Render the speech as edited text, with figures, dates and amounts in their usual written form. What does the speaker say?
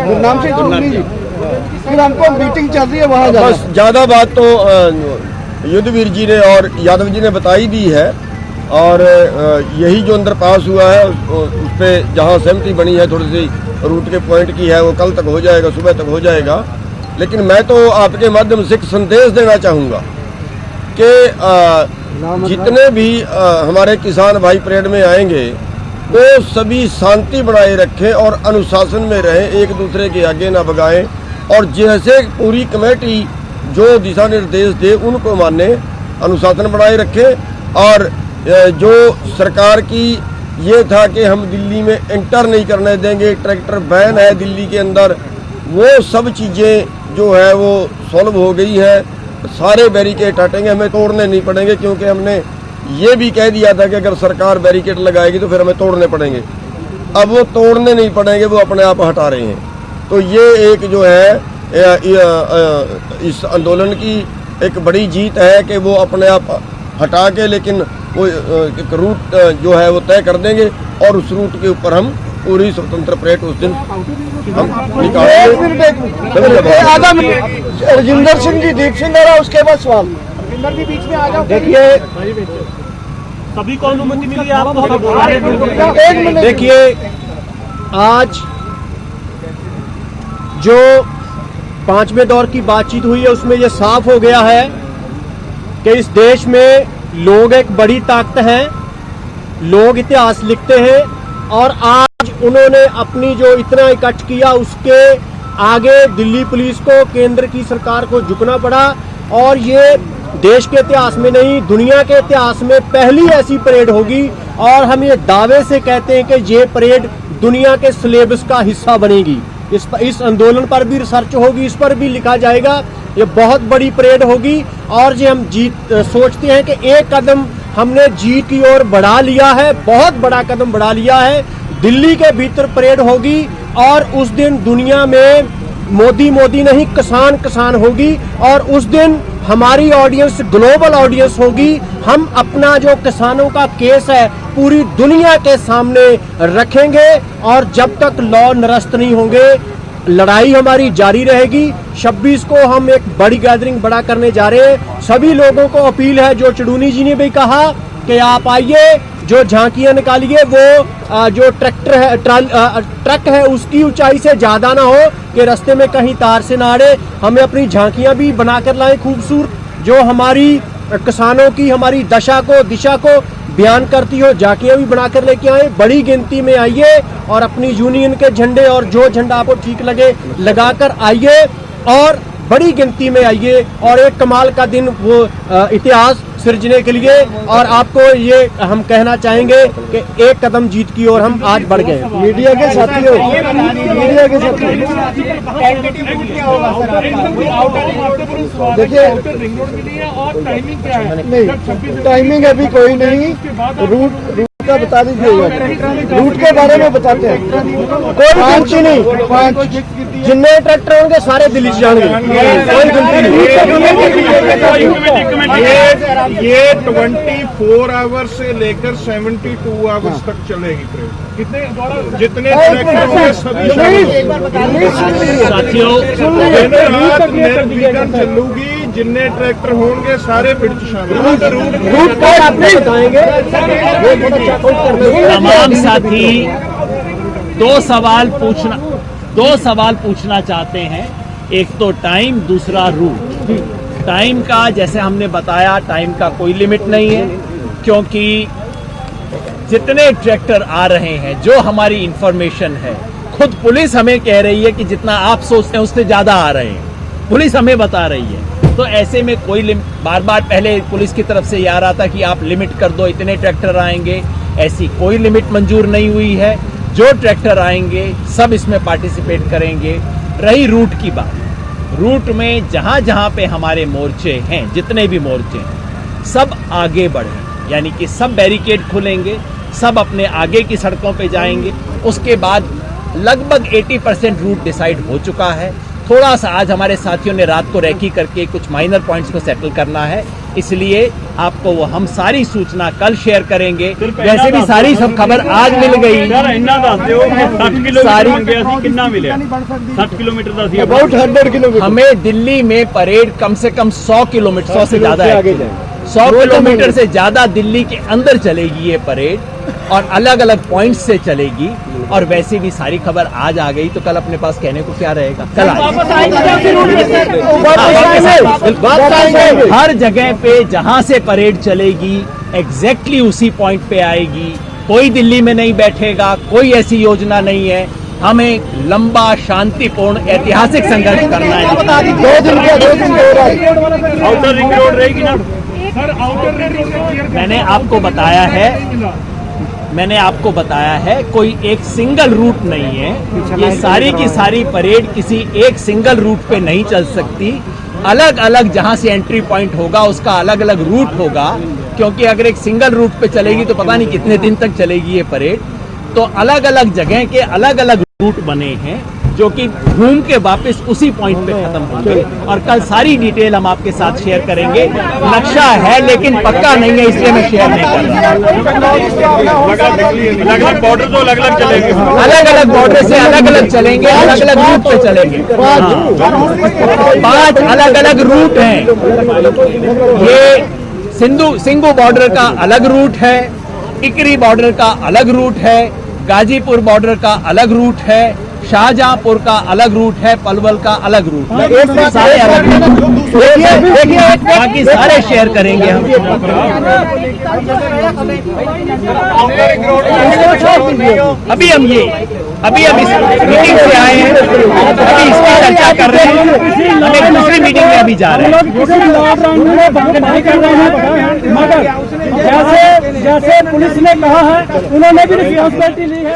गुरनाम सिंह चुन्नी जी, फिर हमको मीटिंग चल रही है वहाँ जाना। बस ज़्यादा बात तो युद्धवीर जी ने और यादव जी ने बताई दी है, और यही जो अंदर पास हुआ है उस पर जहाँ सहमति बनी है, थोड़ी सी रूट के पॉइंट की है, वो कल तक हो जाएगा, सुबह तक हो जाएगा। लेकिन मैं तो आपके माध्यम से एक संदेश देना चाहूँगा कि जितने भी हमारे किसान भाई परेड में आएंगे वो सभी शांति बनाए रखें और अनुशासन में रहें, एक दूसरे के आगे ना भगाएं, और जैसे पूरी कमेटी जो दिशा निर्देश दे उनको माने, अनुशासन बनाए रखें। और जो सरकार की ये था कि हम दिल्ली में एंटर नहीं करने देंगे, ट्रैक्टर बैन है दिल्ली के अंदर, वो सब चीज़ें जो है वो सॉल्व हो गई है। सारे बैरिकेड हटेंगे, हमें तोड़ने नहीं पड़ेंगे, क्योंकि हमने ये भी कह दिया था कि अगर सरकार बैरिकेड लगाएगी तो फिर हमें तोड़ने पड़ेंगे। अब वो तोड़ने नहीं पड़ेंगे, वो अपने आप हटा रहे हैं। तो ये एक जो है इस आंदोलन की एक बड़ी जीत है कि वो अपने आप हटा के, लेकिन वो एक रूट जो है वो तय कर देंगे, और उस रूट के ऊपर हम पूरी स्वतंत्र परेड उस दिन हम निकालेंगे। रजिंदर सिंह जी, दीप सिंह और उसके बाद सवाल भी बीच में आ जाओ। देखिए, सभी को अनुमति मिली है आपको? देखिए, आज जो 5वें दौर की बातचीत हुई है उसमें ये साफ हो गया है कि इस देश में लोग एक बड़ी ताकत हैं, लोग इतिहास लिखते हैं, और आज उन्होंने अपनी जो इतना इकट्ठ किया उसके आगे दिल्ली पुलिस को, केंद्र की सरकार को झुकना पड़ा। और ये देश के इतिहास में नहीं, दुनिया के इतिहास में पहली ऐसी परेड होगी, और हम ये दावे से कहते हैं कि ये परेड दुनिया के सिलेबस का हिस्सा बनेगी। इस आंदोलन पर भी रिसर्च होगी, इस पर भी लिखा जाएगा। ये बहुत बड़ी परेड होगी, और जो हम सोचते हैं कि एक कदम हमने जीत की ओर बढ़ा लिया है, बहुत बड़ा कदम बढ़ा लिया है। दिल्ली के भीतर परेड होगी, और उस दिन दुनिया में मोदी मोदी नहीं, किसान किसान होगी, और उस दिन हमारी ऑडियंस ग्लोबल ऑडियंस होगी। हम अपना जो किसानों का केस है पूरी दुनिया के सामने रखेंगे, और जब तक लॉ निरस्त नहीं होंगे लड़ाई हमारी जारी रहेगी। 26 को हम एक बड़ी गैदरिंग बड़ा करने जा रहे हैं। सभी लोगों को अपील है, जो चुड़ूनी जी ने भी कहा कि आप आइए, जो झांकियां निकालिए, वो जो ट्रक है उसकी ऊंचाई से ज्यादा ना हो कि रास्ते में कहीं तार से ना अड़े। हमें अपनी झांकियां भी बनाकर लाएं खूबसूरत, जो हमारी किसानों की, हमारी दिशा को बयान करती हो। झांकियां भी बनाकर लेके आए, बड़ी गिनती में आइए, और अपनी यूनियन के झंडे और जो झंडा आपको ठीक लगे लगाकर आइए, और बड़ी गिनती में आइए, और एक कमाल का दिन वो इतिहास सृजने के लिए। और आपको ये हम कहना चाहेंगे कि एक कदम जीत की ओर हम आज बढ़ गए। मीडिया के साथियों, देखिए, नहीं टाइमिंग अभी कोई नहीं, रूट का बता दीजिएगा, रूट के बारे में बताते हैं। कोई गिनती नहीं, 5 जितने ट्रैक्टर होंगे सारे दिल्ली से जाएंगे, कोई गिनती नहीं। ये 24 आवर्स से लेकर 72 आवर्स तक चलेगी ट्रेन। कितने जितने ट्रैक्टर होंगे सभी निर्विघ्न चलूगी, जितने ट्रैक्टर होंगे सारे बिट शामिल। रूट पर आपने बताएंगे। तमाम साथी दो सवाल पूछना चाहते हैं, एक तो टाइम, दूसरा रूट। टाइम का जैसे हमने बताया, टाइम का कोई लिमिट नहीं है, क्योंकि जितने ट्रैक्टर आ रहे हैं, जो हमारी इंफॉर्मेशन है, खुद पुलिस हमें कह रही है कि जितना आप सोचते हैं उससे ज्यादा आ रहे हैं, पुलिस हमें बता रही है। तो ऐसे में कोई बार बार पहले पुलिस की तरफ से ये आ रहा था कि आप लिमिट कर दो, इतने ट्रैक्टर आएंगे, ऐसी कोई लिमिट मंजूर नहीं हुई है। जो ट्रैक्टर आएंगे सब इसमें पार्टिसिपेट करेंगे। रही रूट की बात, रूट में जहां जहां पे हमारे मोर्चे हैं, जितने भी मोर्चे हैं, सब आगे बढ़े, यानी कि सब बैरिकेड खुलेंगे, सब अपने आगे की सड़कों पे जाएंगे। उसके बाद लगभग 80% रूट डिसाइड हो चुका है। थोड़ा सा आज हमारे साथियों ने रात को रेकी करके कुछ माइनर पॉइंट्स को सेटल करना है, इसलिए आपको वो हम सारी सूचना कल शेयर करेंगे। वैसे भी सारी सब खबर आज मिल गई। सारी kilometre 60 kilometre the C about 100 kilometre हमें दिल्ली में परेड कम से कम 100 किलोमीटर 100 से ज्यादा है, 100 किलोमीटर से ज्यादा दिल्ली के अंदर चलेगी ये परेड और अलग अलग पॉइंट्स से चलेगी। और वैसे भी सारी खबर आज आ गई तो कल अपने पास कहने को क्या रहेगा। कल हर जगह पे जहां से परेड चलेगी एग्जैक्टली उसी पॉइंट पे आएगी। कोई दिल्ली में नहीं बैठेगा, कोई ऐसी योजना नहीं है। हमें लंबा शांतिपूर्ण ऐतिहासिक संघर्ष करना है। 2 दिन आउटर रिंग रोड रहेगी ना मैंने आपको बताया है कोई एक सिंगल रूट नहीं है। ये सारी की सारी परेड किसी एक सिंगल रूट पे नहीं चल सकती। अलग अलग जहां से एंट्री पॉइंट होगा उसका अलग अलग रूट होगा, क्योंकि अगर एक सिंगल रूट पे चलेगी तो पता नहीं कितने दिन तक चलेगी ये परेड। तो अलग अलग जगह के अलग अलग रूट बने हैं जो कि घूम के वापस उसी पॉइंट पे खत्म होंगे। और कल सारी डिटेल हम आपके साथ शेयर करेंगे। नक्शा है लेकिन पक्का नहीं है, इसलिए मैं शेयर नहीं कर रहा। अलग अलग बॉर्डर तो अलग अलग चलेंगे, अलग अलग बॉर्डर से अलग अलग चलेंगे, अलग अलग रूट पे चलेंगे। 5 अलग अलग रूट हैं। ये सिंगू बॉर्डर का अलग रूट है, टिकरी बॉर्डर का अलग रूट है, गाजीपुर बॉर्डर का अलग रूट है, शाहजहांपुर का अलग रूट है, पलवल का अलग रूट है। सारे अलग देखिए बाकी सारे शेयर करेंगे हम। अभी हम इस मीटिंग से आए हैं, अभी इसकी चर्चा कर रहे हैं, हम एक दूसरी मीटिंग में अभी जा रहे हैं। जैसे पुलिस ने कहा है उन्होंने भी रिस्पॉन्सिबिलिटी ली है।